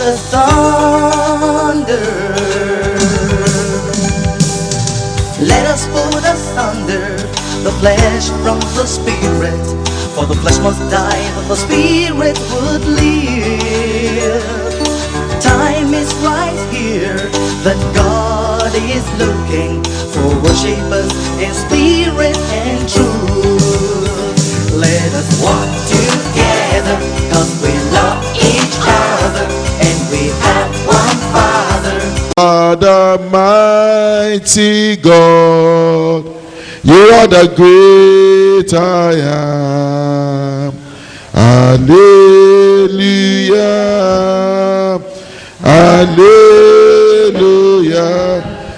asunder. Let us put asunder the flesh from the spirit, for the flesh must die, but the spirit would live. Time is right here that God is looking for worshipers in spirit and truth. Let us walk together, cause we love each other, and we have one Father. Father, mighty God, you are the great I am. Hallelujah. Hallelujah.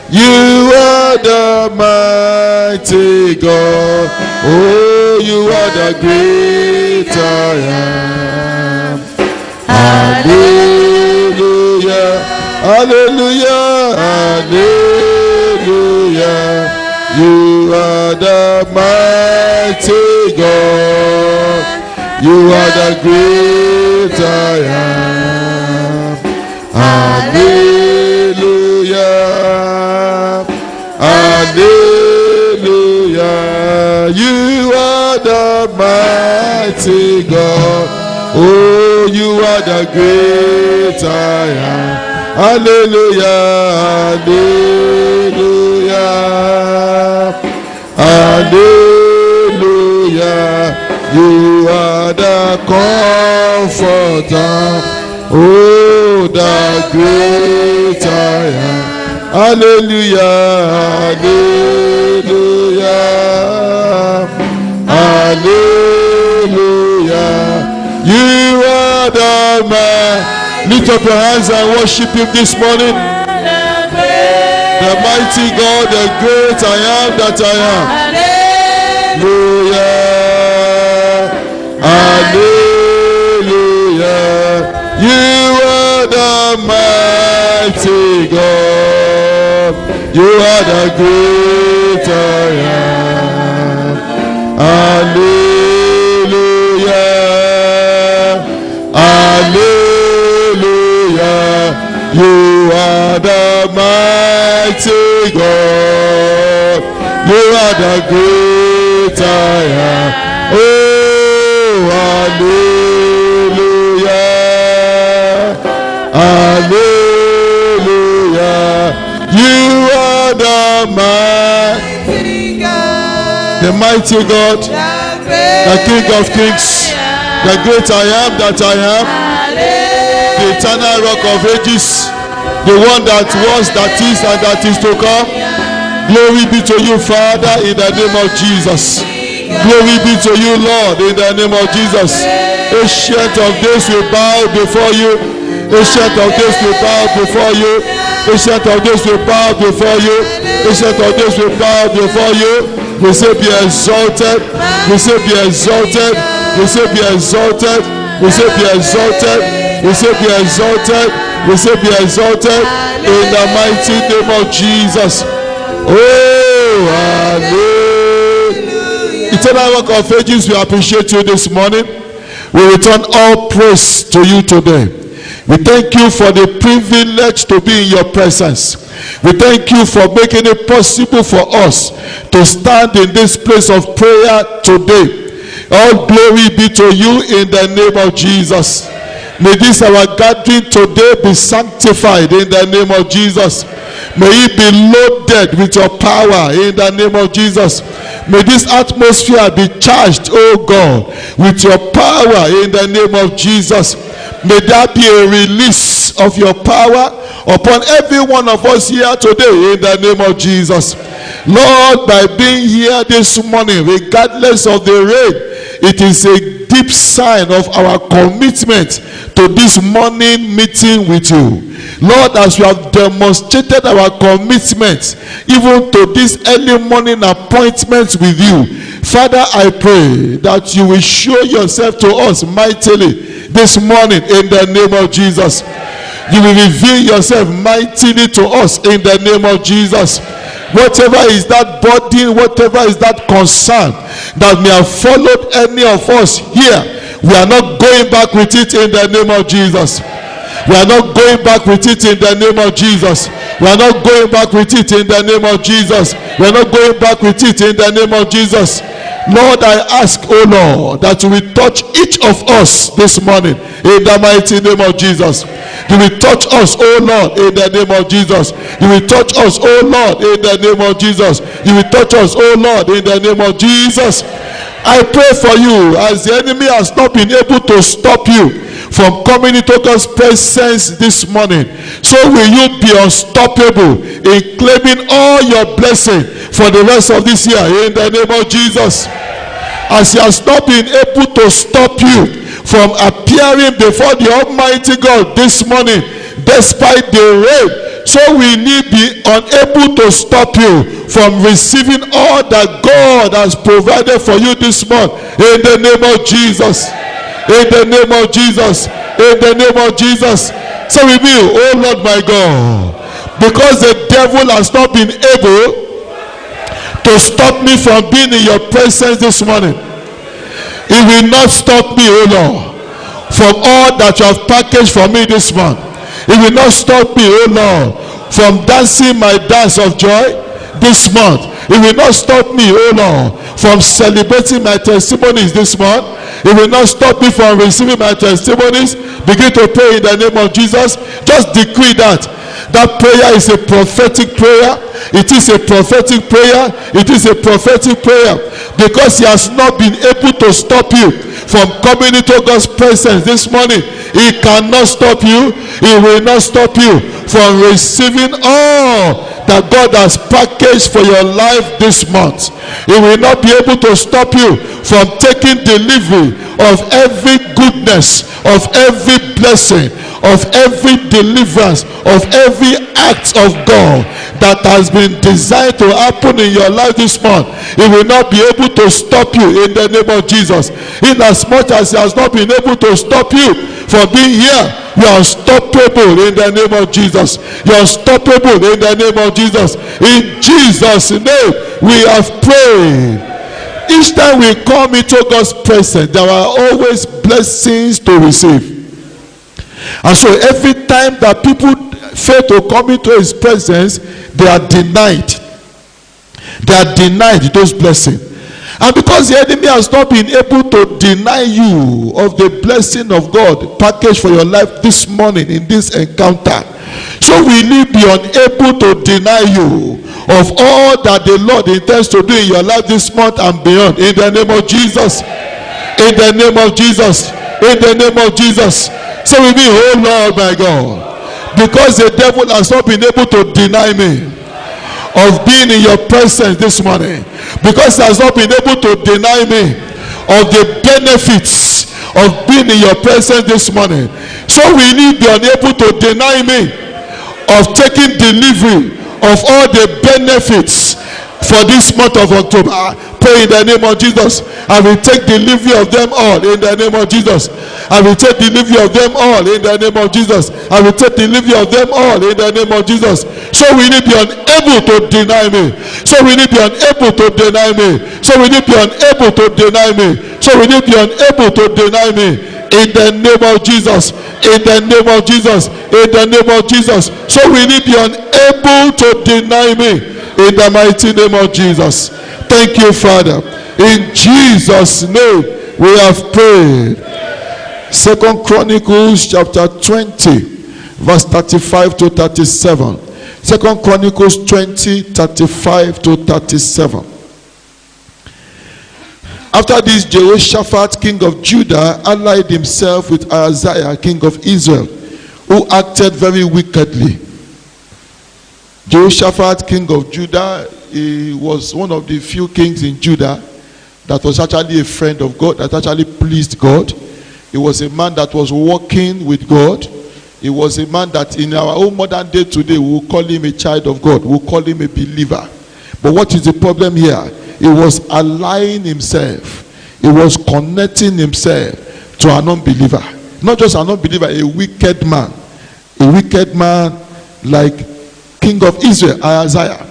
You are the mighty God. Oh, you are the great I am. Hallelujah. Hallelujah. Hallelujah. You are the mighty God. You are the great I am. Hallelujah. Hallelujah. You are the mighty God. Oh, you are the great I am. Hallelujah. Hallelujah. Hallelujah. You are the comforter. Oh, the great I am. Hallelujah. Hallelujah. Hallelujah. You are the man. Lift up your hands and worship him this morning. The mighty God, the great I am that I am. Hallelujah. Hallelujah. You are the mighty God. You are the great I am. Hallelujah. Hallelujah. You are the mighty God. You are the great I am. Oh, hallelujah. Hallelujah. You are the mighty God. The mighty God. The King of Kings. The great I am that I am. The eternal rock of ages. The one that was, that is, and that is to come. Glory be to you, Father, in the name of Jesus. Glory be to you, Lord, in the name of Jesus. Ancient of days, we bow before you. Ancient of days, we bow before you. Ancient of days, we bow before you. Ancient of days, we bow before you. We say be exalted. We say be exalted. We say be exalted. We say be exalted. We say be exalted. We say be exalted in the mighty name of Jesus. Oh, hallelujah. Eternal rock of ages, we appreciate you this morning. We return all praise to you today. We thank you for the privilege to be in your presence. We thank you for making it possible for us to stand in this place of prayer today. All glory be to you in the name of Jesus. May this our gathering today be sanctified in the name of Jesus. May it be loaded with your power in the name of Jesus. May this atmosphere be charged, oh God, with your power in the name of Jesus. May there be a release of your power upon every one of us here today in the name of Jesus. Lord, by being here this morning, regardless of the rain, it is a deep sign of our commitment to this morning meeting with you. Lord, as we have demonstrated our commitment even to this early morning appointment with you, Father, I pray that you will show yourself to us mightily this morning in the name of Jesus. You will reveal yourself mightily to us in the name of Jesus. Whatever is that burden, whatever is that concern that may have followed any of us here, we are not going back with it in the name of Jesus. We are not going back with it in the name of Jesus. We are not going back with it in the name of Jesus. We are not going back with it in the name of Jesus. Lord, I ask, oh Lord, that you will touch each of us this morning in the mighty name of Jesus. You will touch us, oh Lord, in the name of Jesus. You will touch us, oh Lord, in the name of Jesus. You will touch us, oh Lord, in the name of Jesus. I pray for you, as the enemy has not been able to stop you from coming into God's presence this morning, so will you be unstoppable in claiming all your blessing for the rest of this year in the name of Jesus. As he has not been able to stop you from appearing before the Almighty God this morning despite the rain, so we need be unable to stop you from receiving all that God has provided for you this month in the name of Jesus. In the name of Jesus. In the name of Jesus. So we will, oh Lord my God, because the devil has not been able to stop me from being in your presence this morning, he will not stop me, oh Lord, from all that you have packaged for me this month. He will not stop me, oh Lord, from dancing my dance of joy this month. He will not stop me, oh Lord, from celebrating my testimonies this month. He will not stop me from receiving my testimonies. Begin to pray in the name of Jesus. Just decree that. That prayer is a prophetic prayer. It is a prophetic prayer. It is a prophetic prayer. Because he has not been able to stop you from coming into God's presence this morning. He cannot stop you. He will not stop you from receiving all that God has packaged for your life this month. He will not be able to stop you from taking delivery of every goodness, of every blessing, of every deliverance, of every act of God that has been designed to happen in your life this month. He will not be able to stop you in the name of Jesus. In as much as he has not been able to stop you from being here, you are unstoppable in the name of Jesus. You are unstoppable in the name of Jesus. In Jesus' name we have prayed. Each time we come into God's presence, there are always blessings to receive. And so every time that people fail to come into his presence, they are denied. They are denied those blessings. And because the enemy has not been able to deny you of the blessing of God packaged for your life this morning in this encounter, so will he be unable to deny you of all that the Lord intends to do in your life this month and beyond, in the name of Jesus. In the name of Jesus. In the name of Jesus. So we be, oh Lord my God, because the devil has not been able to deny me of being in your presence this morning, because he has not been able to deny me of the benefits of being in your presence this morning, so will he be unable to deny me of taking delivery of all the benefits for this month of October. Pray in the name of Jesus. I will take delivery of them all in the name of Jesus. I will take delivery of them all in the name of Jesus. I will take delivery of them all in the name of Jesus. So we need be unable to deny me. So we need be unable to deny me. So we need be unable to deny me. So we need be unable to deny me. In the name of Jesus. In the name of Jesus. In the name of Jesus. So we need be unable to deny me. In the mighty name of Jesus. Thank you, Father. In Jesus' name we have prayed. 2 Chronicles chapter 20, verse 35 to 37. 2 Chronicles 20, 35 to 37. After this, Jehoshaphat, king of Judah, allied himself with Ahaziah, king of Israel, who acted very wickedly. Jehoshaphat, king of Judah, he was one of the few kings in Judah that was actually a friend of God, that actually pleased God. He was a man that was walking with God. He was a man that in our own modern day today, we will call him a child of God. We will call him a believer. But what is the problem here? He was allying himself. He was connecting himself to an unbeliever. Not just an unbeliever, a wicked man. A wicked man like king of Israel, Ahaziah.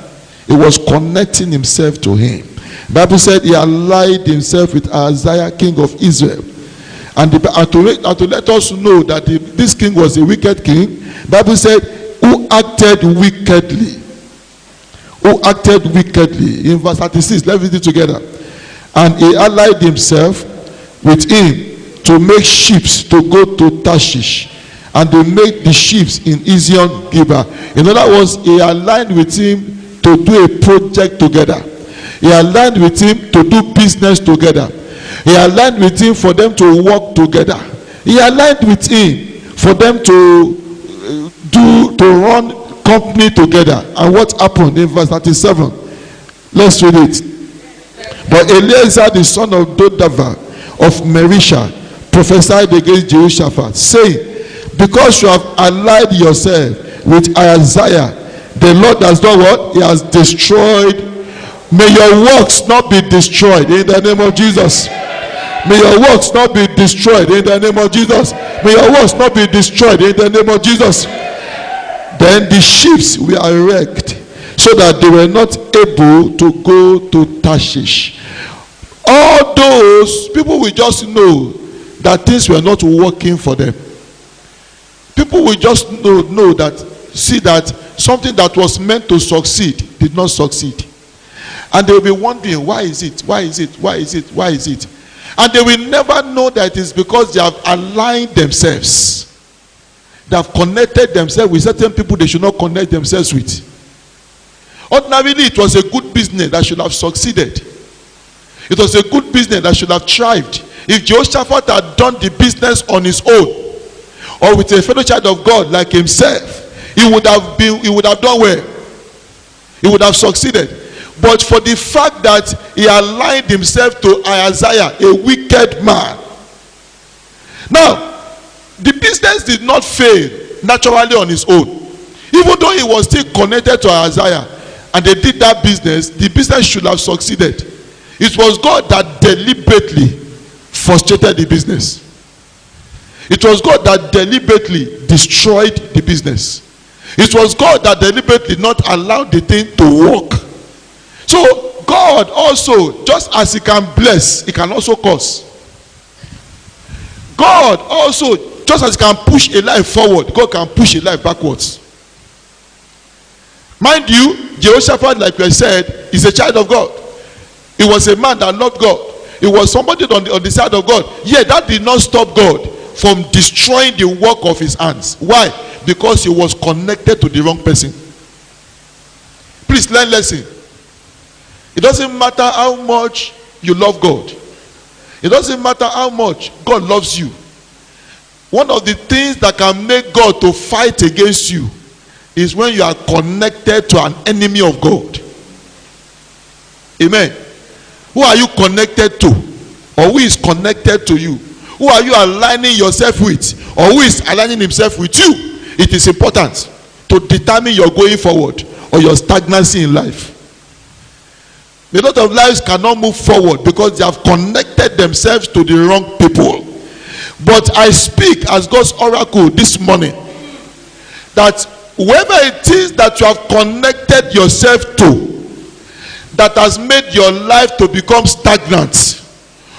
He was connecting himself to him. The Bible said he allied himself with Ahaziah, king of Israel. And to let us know that this king was a wicked king, Bible said, who acted wickedly. Who acted wickedly. In verse 36, let's read it together. And he allied himself with him to make ships to go to Tarshish. And they made the ships in Ezion Geber. In other words, he aligned with him to do a project together. He aligned with him to do business together. He aligned with him for them to work together. He aligned with him for them to run company together. And what happened in verse 37? Let's read it. But Eliezer the son of Dodava of Merisha prophesied against Jehoshaphat, saying, because you have allied yourself with Isaiah, the Lord has done what? He has destroyed. May your works not be destroyed in the name of Jesus. May your works not be destroyed in the name of Jesus. May your works not be destroyed in the name of Jesus. Then the ships were wrecked, so that they were not able to go to Tarshish. All those people will just know that things were not working for them. People will just know that, see that something that was meant to succeed did not succeed. And they will be wondering, why is it? Why is it? Why is it? Why is it? And they will never know that it is because they have aligned themselves. They have connected themselves with certain people they should not connect themselves with. Ordinarily, it was a good business that should have succeeded. It was a good business that should have thrived. If Jehoshaphat had done the business on his own, or with a fellow child of God like himself, he would have done well. He would have succeeded. But for the fact that he aligned himself to Isaiah, a wicked man. Now, the business did not fail naturally on his own. Even though he was still connected to Isaiah, and they did that business, the business should have succeeded. It was God that deliberately frustrated the business. It was God that deliberately destroyed the business. It was God that deliberately not allowed the thing to work. So God also, just as he can bless, he can also curse. God also, just as he can push a life forward, God can push a life backwards. Mind you, Jehoshaphat, like we said, is a child of God. He was a man that loved God. He was somebody on the side of God. Yet that did not stop God from destroying the work of his hands. Why? Because he was connected to the wrong person. Please learn lesson. It doesn't matter how much you love God. It doesn't matter how much God loves you. One of the things that can make God to fight against you is when you are connected to an enemy of God. Amen. Who are you connected to? Or who is connected to you? Who are you aligning yourself with? Or who is aligning himself with you? It is important to determine your going forward or your stagnancy in life. A lot of lives cannot move forward because they have connected themselves to the wrong people. But I speak as God's oracle this morning that whoever it is that you have connected yourself to that has made your life to become stagnant,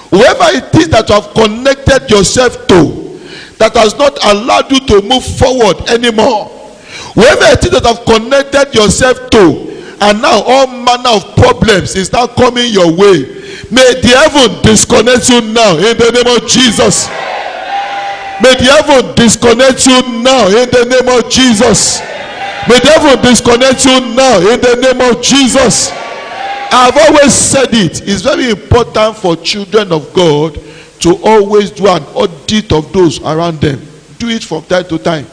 whoever it is that you have connected yourself to that has not allowed you to move forward anymore, whoever it is that have connected yourself to, and now all manner of problems is now coming your way, may the heaven disconnect you now in the name of Jesus. May the heaven disconnect you now in the name of Jesus. May the heaven disconnect you now in the name of Jesus. I've always said it. It's very important for children of God to always do an audit of those around them. Do it from time to time.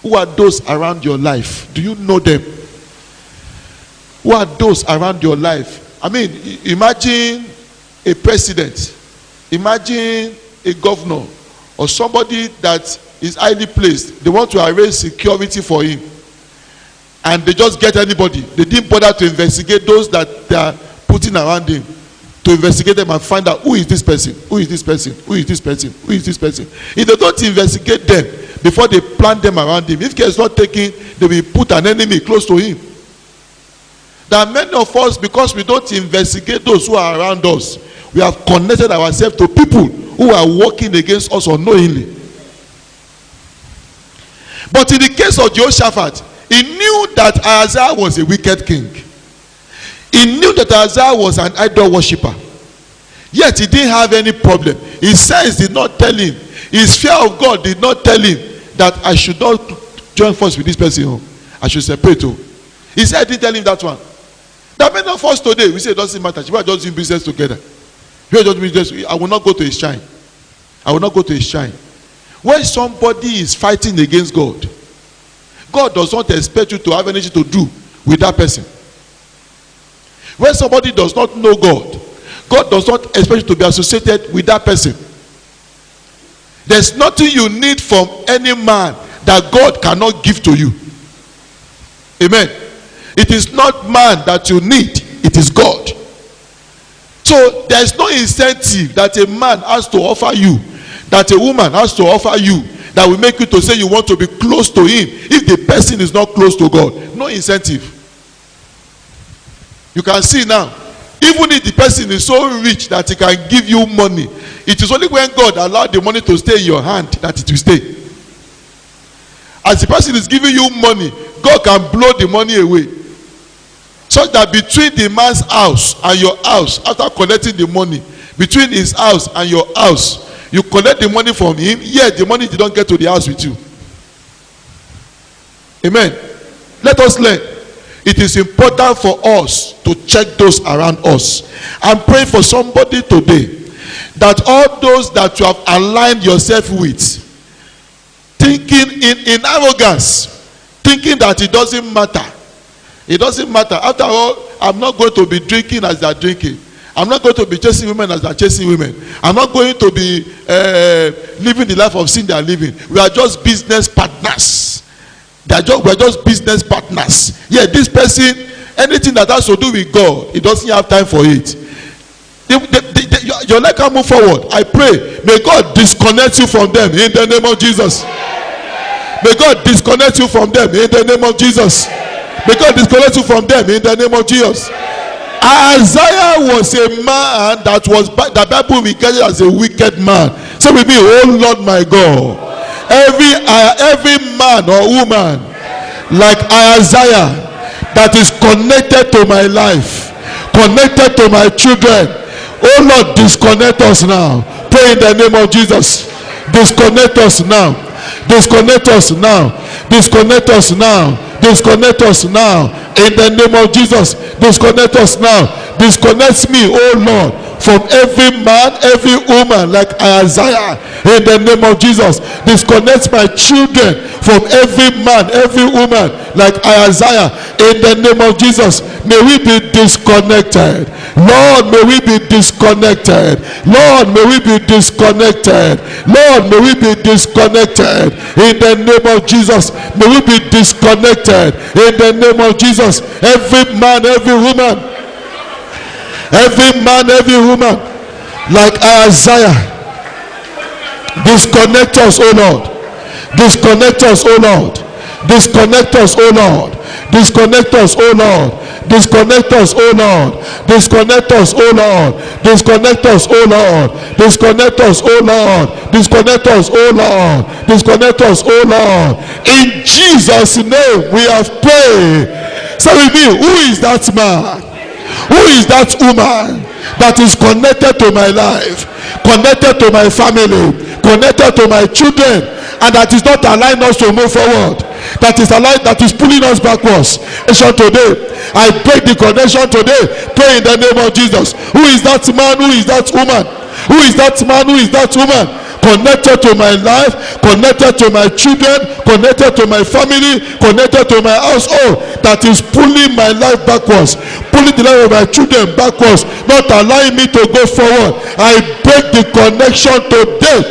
Who are those around your life? Do you know them? Who are those around your life? I mean, imagine a president. Imagine a governor or somebody that is highly placed. They want to arrange security for him. And they just get anybody. They didn't bother to investigate those that they are putting around him. To investigate them and find out who is this person, who is this person, who is this person, who is this person. If they don't investigate them before they plant them around him, if care is not taken, they will put an enemy close to him. There are many of us, because we don't investigate those who are around us, we have connected ourselves to people who are working against us unknowingly. But in the case of Jehoshaphat, he knew that Ahaziah was a wicked king. He knew that Ahaziah was an idol worshipper. Yet he didn't have any problem. His sense did not tell him. His fear of God did not tell him that I should not join force with this person. I should separate. He said, I didn't tell him that one. That many of us today, we say it doesn't matter. We are just doing business together. We are just doing business. I will not go to his shrine. I will not go to his shrine. When somebody is fighting against God, God does not expect you to have anything to do with that person. When somebody does not know God, God does not expect you to be associated with that person. There's nothing you need from any man that God cannot give to you. Amen. It is not man that you need, it is God. So there's no incentive that a man has to offer you, that a woman has to offer you, that will make you to say you want to be close to him if the person is not close to God. No incentive. You can see now, even if the person is so rich that he can give you money, it is only when God allowed the money to stay in your hand that it will stay. As the person is giving you money, God can blow the money away. So that between the man's house and your house, after collecting the money, between his house and your house, you collect the money from him, yet the money did not get to the house with you. Amen. Let us learn. It is important for us to check those around us. I'm praying for somebody today that all those that you have aligned yourself with, thinking in arrogance, thinking that it doesn't matter. It doesn't matter. After all, I'm not going to be drinking as they are drinking. I'm not going to be chasing women as they are chasing women. I'm not going to be living the life of sin they are living. We are just business partners. We're just business partners. Yeah, this person, anything that has to do with God, he doesn't have time for it. Your leg can move forward. I pray, may God disconnect you from them in the name of Jesus. May God disconnect you from them in the name of Jesus. May God disconnect you from them in the name of Jesus. Isaiah was a man that was, the Bible regarded as a wicked man. Say with me, oh Lord my God, every man or woman like Isaiah that is connected to my life, connected to my children, oh Lord, disconnect us now. Pray in the name of Jesus. Disconnect us now. Disconnect us now. Disconnect us now. Disconnect us now. In the name of Jesus. Disconnect us now. Disconnect me, oh Lord, from every man, every woman like Isaiah. In the name of Jesus. Disconnect my children from every man, every woman like Isaiah. In the name of Jesus. May we be disconnected. Lord, may we be disconnected. Lord, may we be disconnected. Lord, may we be disconnected. In the name of Jesus. May we be disconnected. In the name of Jesus. Every man, every woman, every man, every woman like Isaiah, disconnect us, oh Lord. Disconnect us, oh Lord. Disconnect us, oh Lord. Disconnect us, oh Lord. Disconnect us, oh Lord. Disconnect us, oh Lord. Disconnect us, oh Lord. Disconnect us, oh Lord. Disconnect us, oh Lord. Disconnect us, oh Lord. In Jesus' name we have prayed. Say with me, who is that man? Who is that woman that is connected to my life, connected to my family, connected to my children, and that is not allowing us to move forward, that is pulling us backwards? So today, I break the connection today. Pray in the name of Jesus. Who is that man? Who is that woman? Who is that man? Who is that woman? Connected to my life, connected to my children, connected to my family, connected to my household, that is pulling my life backwards, pulling the life of my children backwards, not allowing me to go forward. I break the connection today.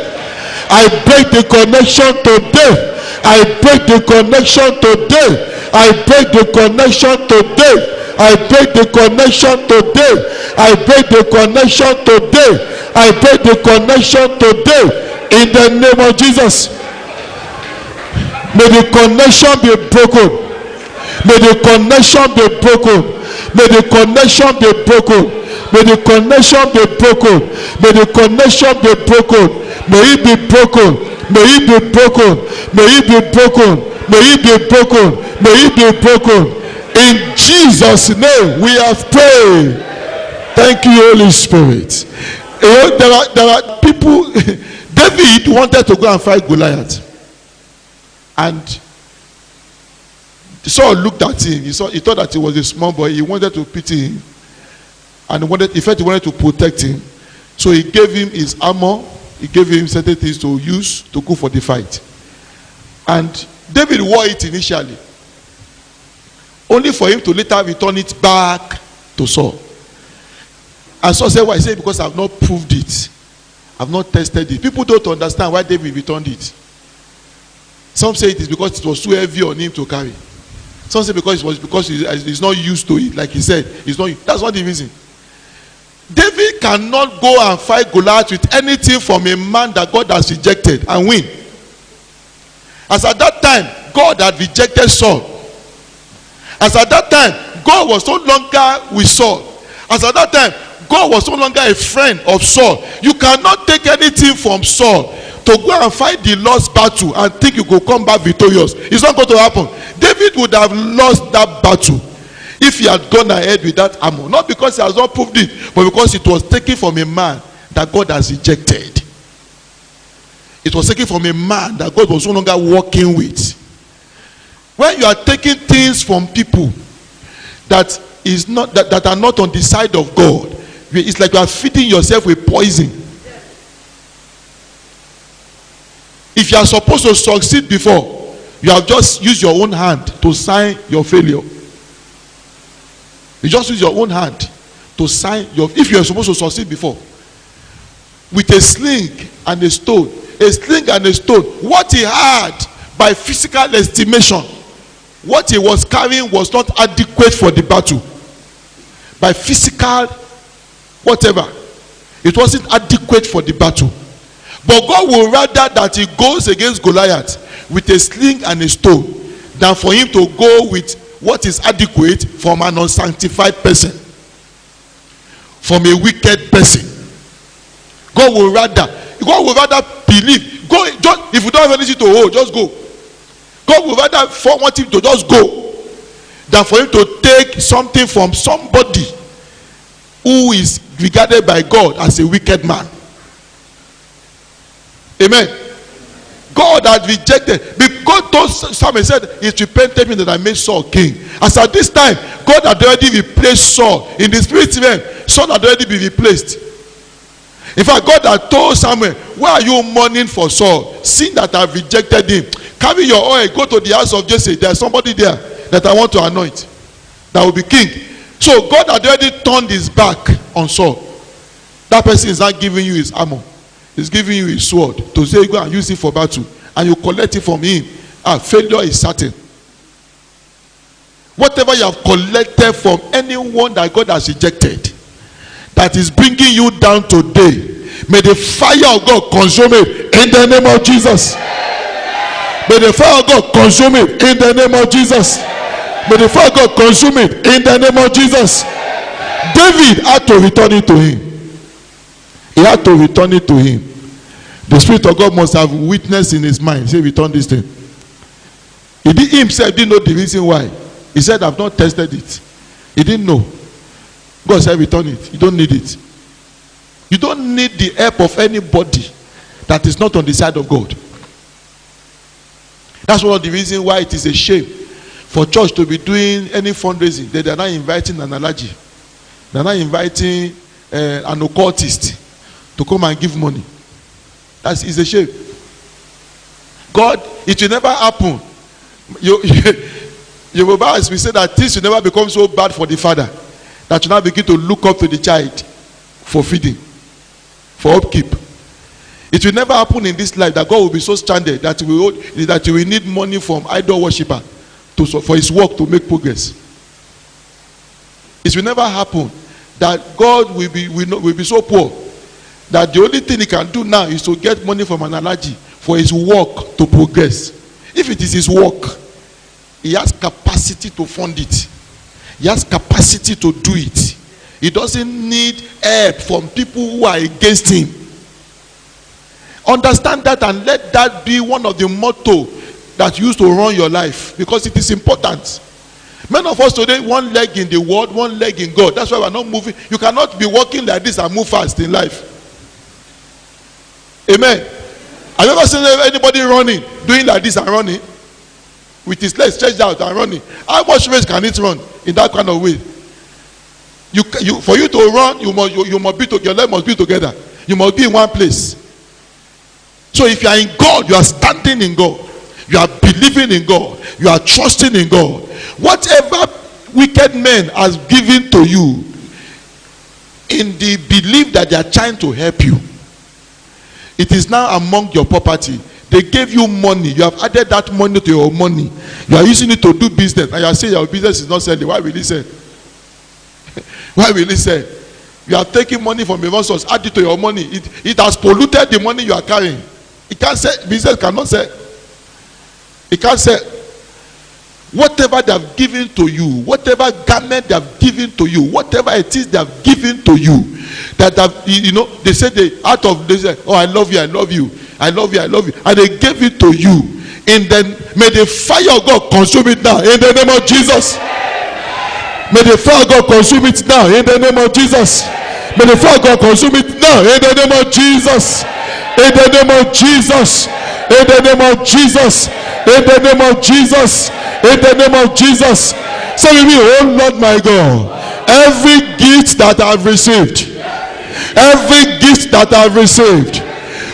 I break the connection today. I break the connection today. I break the connection today. I break the connection today. I break the connection today. I break the connection today. In the name of Jesus. May the connection be broken. May the connection be broken. May the connection be broken. May the connection be broken. May the connection be broken. May it be broken. May it be broken. May it be broken. May it be broken. May it be broken. In Jesus' name we have prayed. Thank you, Holy Spirit. There are people. David wanted to go and fight Goliath, and Saul looked at him. He thought that he was a small boy. He wanted to pity him, and he felt he wanted to protect him. So he gave him his armor. He gave him certain things to use to go for the fight. And David wore it initially, only for him to later return it back to Saul. And Saul said, "Why?" He said, "Because I have not proved it. I have not tested it." People don't understand why David returned it. Some say it is because it was too heavy on him to carry. Some say because he's not used to it. Like he said, that's not the reason. David cannot go and fight Goliath with anything from a man that God has rejected and win. As at that time, God had rejected Saul. As at that time, God was no longer with Saul. As at that time, God was no longer a friend of Saul. You cannot take anything from Saul to go and fight the lost battle and think you could come back victorious. It's not going to happen. David would have lost that battle if he had gone ahead with that armor. Not because he has not proved it, but because it was taken from a man that God has rejected. It was taken from a man that God was no longer working with. When you are taking things from people that are not on the side of God, it's like you are feeding yourself with poison. If you are supposed to succeed before, you have just used your own hand to sign your failure. You just use your own hand to sign your. If you are supposed to succeed before, with a sling and a stone, what he had by physical estimation, what he was carrying was not adequate for the battle. By physical whatever, it wasn't adequate for the battle. But God will rather that he goes against Goliath with a sling and a stone than for him to go with what is adequate from an unsanctified person, from a wicked person. God will rather believe. Go, just, if you don't have anything to hold, just go. God will rather want him to just go than for him to take something from somebody who is regarded by God as a wicked man. Amen. God had rejected. God told Samuel, said, "It repented me that I made Saul king." As at this time, God had already replaced Saul. In the spirit realm, Saul had already been replaced. In fact, God had told Samuel, "Why are you mourning for Saul? Seeing that I have rejected him. Carry your oil, go to the house of Jesse. There's somebody there that I want to anoint. That will be king." So God had already turned his back on Saul. That person is not giving you his armor. He's giving you his sword to say, "Go and use it for battle." And you collect it from him. Failure is certain. Whatever you have collected from anyone that God has rejected, that is bringing you down today, may the fire of God consume it in the name of Jesus. May the fire of God consume it in the name of Jesus. May the fire of God consume it in the name of Jesus. David had to return it to him. He had to return it to him. The Spirit of God must have witnessed in his mind. Say, "Return this thing." He himself didn't know the reason why. He said, "I've not tested it." He didn't know. God said, "Return it. You don't need it." You don't need the help of anybody that is not on the side of God. That's one of the reasons why it is a shame for church to be doing any fundraising. They are not inviting an allergy. They are not inviting an occultist to come and give money. That is a shame. God, it will never happen. You as we say that things will never become so bad for the father that you now begin to look up to the child for feeding, for upkeep. It will never happen in this life that God will be so stranded that he will need money from idol worshiper for his work to make progress. It will never happen that God will be so poor that the only thing he can do now is to get money from an allergy for his work to progress. If it is his work, he has capacity to fund it. He has capacity to do it. He doesn't need help from people who are against him. Understand that and let that be one of the motto that you use to run your life, because it is important. Many of us today, one leg in the world, one leg in God. That's why we're not moving. You cannot be walking like this and move fast in life. Amen. Have you ever seen anybody running, doing like this and running? With his legs stretched out and running. How much race can it run in that kind of way? For you to run, you must be your leg must be together. You must be in one place. So if you are in God, you are standing in God. You are believing in God. You are trusting in God. Whatever wicked men has given to you, in the belief that they are trying to help you, it is now among your property. They gave you money. You have added that money to your money. You are using it to do business. And you are saying your business is not selling. Why will he sell? Why will he sell? You are taking money from a source, add it to your money. It has polluted the money you are carrying. It can't sell. Business cannot sell. It can't sell. Whatever they have given to you, whatever garment they have given to you, whatever it is they have given to you, that have, they say they say, oh, I love you, I love you, I love you, I love you, and they gave it to you. And then may the fire of God consume it now in the name of Jesus. May the fire of God consume it now in the name of Jesus. May the fire of God consume it now in the name of Jesus. In the name of Jesus. In the name of Jesus. In the name of Jesus. In the name of Jesus. Say with me, oh Lord my God, every gift that I've received, every gift that I've received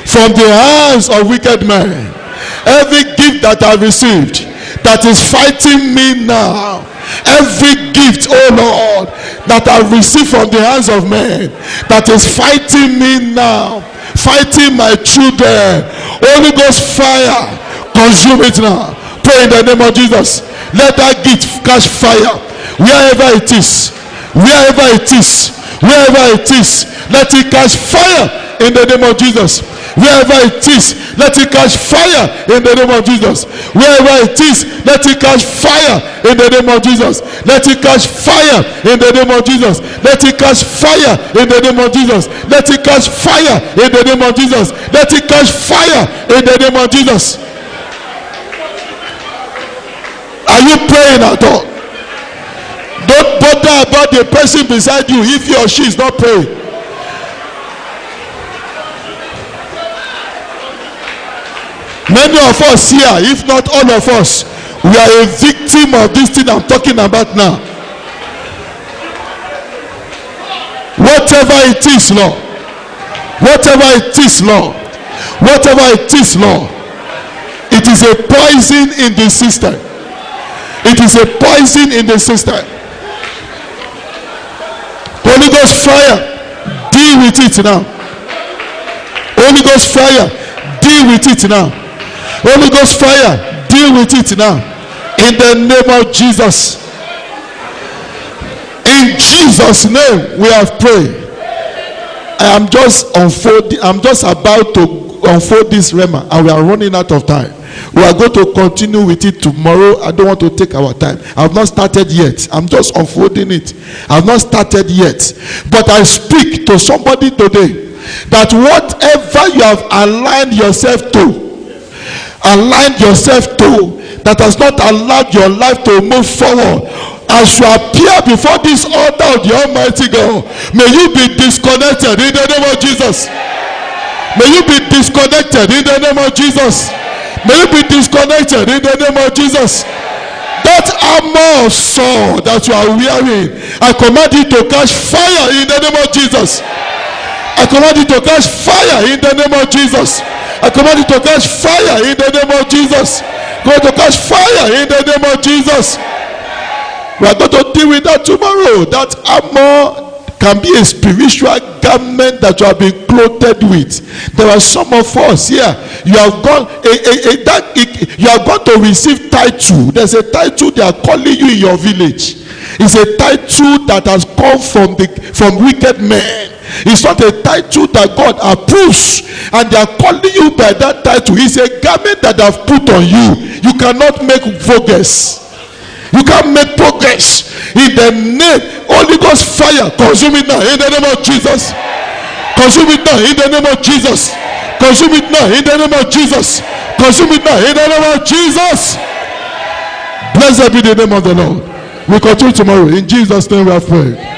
from the hands of wicked men, every gift that I've received that is fighting me now, every gift, oh Lord, that I've received from the hands of men that is fighting me now, fighting my children, Holy Ghost fire, consume it now. Pray in the name of Jesus. Let that gift catch fire wherever it is, wherever it is, wherever it is. Let it catch fire in the name of Jesus. Wherever it is, let it catch fire in the name of Jesus. Wherever it is, let it catch fire in the name of Jesus. Let it catch fire in the name of Jesus. Let it catch fire in the name of Jesus. Let it catch fire in the name of Jesus. Let it catch fire in the name of Jesus. Are you praying at all? Don't bother about the person beside you if he or she is not praying. Many of us here, if not all of us, we are a victim of this thing I'm talking about now. Whatever it is, Lord. Whatever it is, Lord. Whatever it is, Lord. It is a poison in the system. It is a poison in the system. Holy Ghost fire, deal with it now. Holy Ghost fire, deal with it now. Holy Ghost fire, deal with it now. In the name of Jesus. In Jesus' name we have prayed. I am just about to unfold this rhema and we are running out of time. We are going to continue with it tomorrow. I don't want to take our time. I have not started yet. I'm just unfolding it. I have not started yet. But I speak to somebody today that whatever you have aligned yourself to, that has not allowed your life to move forward, as you appear before this altar of the Almighty God, may you be disconnected in the name of Jesus. May you be disconnected in the name of Jesus. May you be disconnected in the name of Jesus. That armor of sword that you are wearing, I command you to catch fire in the name of Jesus. I command you to catch fire in the name of Jesus. I command you to catch fire in the name of Jesus. Go to catch fire in the name of Jesus. We are going to deal with that tomorrow. That armor can be a spiritual garment that you have been clothed with. There are some of us here. You have gone to receive title. There's a title they are calling you in your village. It's a title that has come from wicked men. It's not a title that God approves, and they are calling you by that title. It's a garment that they have put on you. You cannot make vogus. You can't make progress. In the name, Holy Ghost fire, consume it now in the name of Jesus. Consume it now in the name of Jesus. Consume it now in the name of Jesus. Consume it now in the name of Jesus. Blessed be the name of the Lord. We continue tomorrow. In Jesus' name we have prayed.